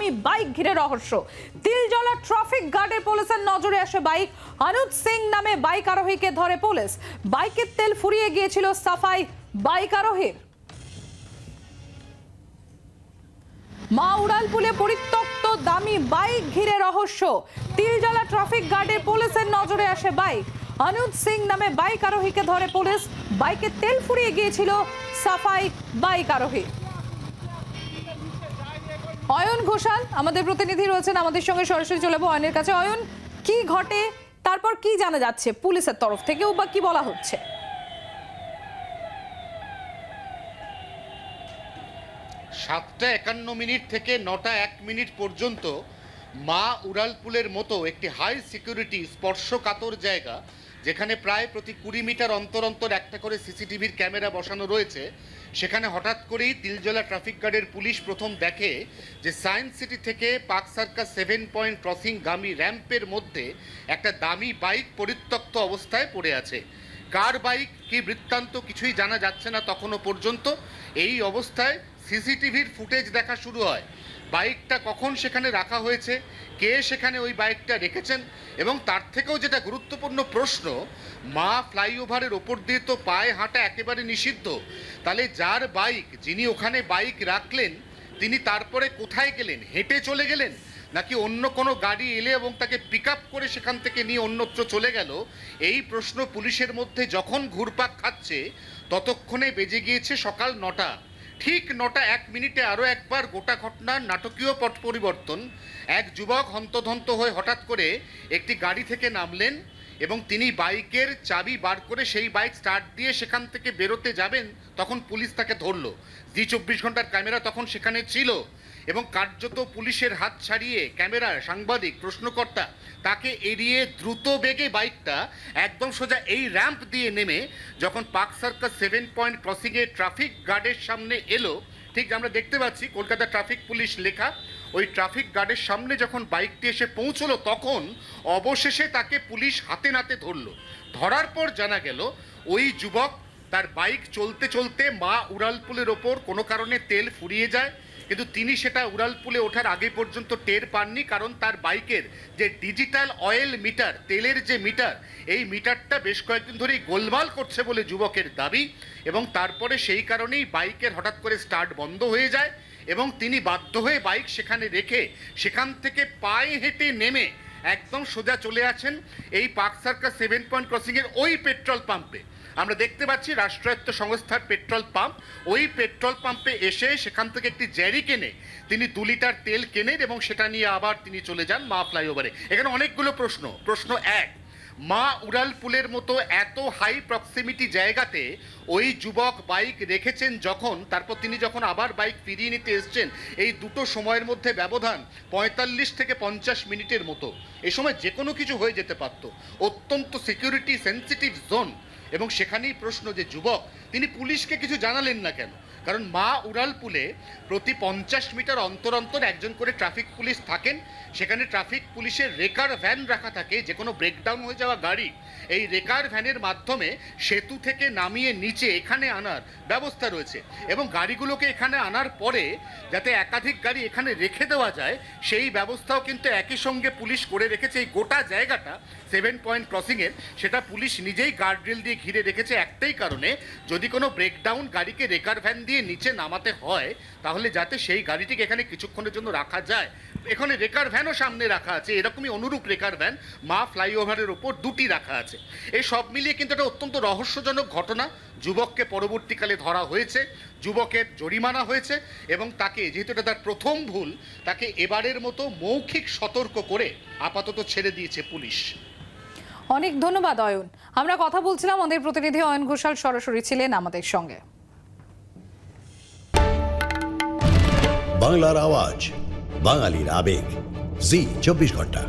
দামি বাইক ঘিরে রহস্য। তিলজলা ট্রাফিক গার্ডের পুলিশের নজরে আসে বাইক। অনুজ সিং নামে বাইক আরোহীকে ধরে পুলিশ। বাইকের তেল ফুরিয়ে গিয়েছিল সাফাই বাইক আরোহীর। মা উড়ালপুলে পরিত্যক্ত দামি বাইক ঘিরে রহস্য। তিলজলা ট্রাফিক গার্ডের পুলিশের নজরে আসে বাইক। অনুজ সিং নামে বাইক আরোহীকে ধরে পুলিশ। বাইকের তেল ফুরিয়ে গিয়েছিল সাফাই বাইক আরোহী। অয়ন ঘোষাল আমাদের প্রতিনিধি রয়েছেন আমাদের সঙ্গে, সরাসরি চলে যাবো অয়নের কাছে। অয়ন, কি ঘটে, তারপর কি জানা যাচ্ছে পুলিশের তরফ থেকেও বা কি বলা হচ্ছে? 7:51 থেকে 9:01 পর্যন্ত মা উড়ালপুলের মতো একটি হাই সিকিউরিটি স্পর্শকাতর জায়গা, যেখানে প্রায় প্রতি 20 মিটার অন্তর অন্তর একটা করে সিসিটিভির ক্যামেরা বসানো রয়েছে, সেখানে হঠাৎ করেই তিলজলা ট্রাফিক গার্ডের পুলিশ প্রথম দেখে যে সায়েন্স সিটি থেকে পার্ক সার্কাস 7 পয়েন্ট ক্রসিং গামী র্যাম্পের মধ্যে একটা দামি বাইক পরিত্যক্ত অবস্থায় পড়ে আছে। কার বাইক, কি বৃত্তান্ত কিছুই জানা যাচ্ছে না তখনও পর্যন্ত। এই অবস্থায় সিসিটিভির ফুটেজ দেখা শুরু হয়। বাইকটা কখন সেখানে রাখা হয়েছে, কে সেখানে ওই বাইকটা রেখেছেন, এবং তার থেকেও যেটা গুরুত্বপূর্ণ প্রশ্ন, মা ফ্লাইওভারের ওপর দিয়ে তো পায়ে হাঁটা একেবারে নিষিদ্ধ। তাহলে যার বাইক, যিনি ওখানে বাইক রাখলেন, তিনি তারপরে কোথায় গেলেন? হেঁটে চলে গেলেন, নাকি অন্য কোনো গাড়ি এলে এবং তাকে পিক আপ করে সেখান থেকে নিয়ে অন্যত্র চলে গেল? এই প্রশ্ন পুলিশের মধ্যে যখন ঘুরপাক খাচ্ছে, ততক্ষণে বেজে গিয়েছে সকাল 9টা। ঠিক 9:01 আরও একবার গোটা ঘটনার নাটকীয় পট পরিবর্তন। এক যুবক হন্তদন্ত হয়ে হঠাৎ করে একটি গাড়ি থেকে নামলেন এবং তিনি বাইকের চাবি বার করে সেই বাইক স্টার্ট দিয়ে সেখান থেকে বেরোতে যাবেন, তখন পুলিশ তাকে ধরল। জি 24 ঘন্টার ক্যামেরা তখন সেখানে ছিল এবং কার্যত পুলিশের হাত ছাড়িয়ে ক্যামেরা, সাংবাদিক, প্রশ্নকর্তা তাকে এড়িয়ে দ্রুত বেগে বাইকটা একদম সোজা এই র্যাম্প দিয়ে নেমে যখন পার্ক সার্কাস 7 পয়েন্ট ক্রসিংয়ে ট্রাফিক গার্ডের সামনে এলো, ঠিক আমরা দেখতে পাচ্ছি কলকাতা ট্রাফিক পুলিশ লেখা, ওই ট্রাফিক গার্ডের সামনে যখন বাইকটি এসে পৌঁছলো, তখন অবশেষে তাকে পুলিশ হাতে নাতে ধরল। ধরার পর জানা গেল ওই যুবক, তার বাইক চলতে চলতে মা উড়ালপুলের ওপর কোনো কারণে তেল ফুরিয়ে যায়, কিন্তু তিনি সেটা উড়ালপুলে ওঠার আগে পর্যন্ত টের পাননি, কারণ তার বাইকের যে ডিজিটাল অয়েল মিটার, তেলের যে মিটার, এই মিটারটা বেশ কয়েকদিন ধরেই গোলমাল করছে বলে যুবকের দাবি, এবং তারপরে সেই কারণেই বাইকের হঠাৎ করে স্টার্ট বন্ধ হয়ে যায় এবং তিনি বাধ্য হয়ে বাইক সেখানে রেখে সেখান থেকে পায়ে হেঁটে নেমে একদম সোজা চলে আসেন এই পার্ক সার্কাস 7 পয়েন্ট ক্রসিংয়ের ওই পেট্রোল পাম্পে। আমরা দেখতে পাচ্ছি রাষ্ট্রায়ত্ত সংস্থার পেট্রোল পাম্প। ওই পেট্রোল পাম্পে এসে সেখান থেকে একটি জ্যারি কেনে তিনি 2 লিটার তেল কেনেন এবং সেটা নিয়ে আবার তিনি চলে যান মা ফ্লাইওভারে। এখানে অনেকগুলো প্রশ্ন। প্রশ্ন 1, মা উড়ালপুলের মতো এত হাই প্রক্সিমিটি জায়গাতে ওই যুবক বাইক রেখেছেন যখন, তারপর তিনি যখন আবার বাইক ফিরিয়ে নিতে এসছেন, এই দুটো সময়ের মধ্যে ব্যবধান 45 থেকে 50 মিনিটের মতো। এই সময় যে কোনো কিছু হয়ে যেতে পারত। অত্যন্ত সিকিউরিটি সেন্সিটিভ জোন, এবং সেখানেই প্রশ্ন যে যুবক তিনি পুলিশকে কিছু জানালেন না কেন? কারণ মা উড়ালপুলে প্রতি 50 মিটার অন্তর অন্তর একজন করে ট্রাফিক পুলিশ থাকেন। সেখানে ট্রাফিক পুলিশের রেকার ভ্যান রাখা থাকে, যে কোনো ব্রেকডাউন হয়ে যাওয়া গাড়ি এই রেকার ভ্যানের মাধ্যমে সেতু থেকে নামিয়ে নিচে এখানে আনার ব্যবস্থা রয়েছে, এবং গাড়িগুলোকে এখানে আনার পরে যাতে একাধিক গাড়ি এখানে রেখে দেওয়া যায় সেই ব্যবস্থাও কিন্তু একই সঙ্গে পুলিশ করে রেখেছে। এই গোটা জায়গাটা 7 পয়েন্ট ক্রসিংয়ের, সেটা পুলিশ নিজেই গার্ডরেল দিয়ে ঘিরে রেখেছে একটাই কারণে, যদি কোনো ব্রেকডাউন গাড়িকে রেকার ভ্যান দিয়ে নিচে নামাতে হয় তাহলে যাতে সেই গাড়িটিকে এখানে কিছুক্ষণের জন্য রাখা যায়। এখানে রেকার ভ্যানও সামনে রাখা আছে, এরকমই অনুরূপ রেকার ভ্যান মা ফ্লাইওভারের ওপর 2টি রাখা আছে। এই সব মিলিয়ে কিন্তু একটা অত্যন্ত রহস্যজনক ঘটনা। যুবককে পরবর্তীকালে ধরা হয়েছে, যুবকের জরিমানা হয়েছে, এবং তাকে, যেহেতু এটা তার প্রথম ভুল, তাকে এবারের মতো মৌখিক সতর্ক করে আপাতত ছেড়ে দিয়েছে পুলিশ। অনেক ধন্যবাদ অয়ন। আমরা কথা বলছিলাম, আমাদের প্রতিনিধি অয়ন ঘোষাল সরাসরি ছিলেন আমাদের সঙ্গে। বাংলার আওয়াজ, বাঙালির আবেগ, জি 24 ঘন্টা।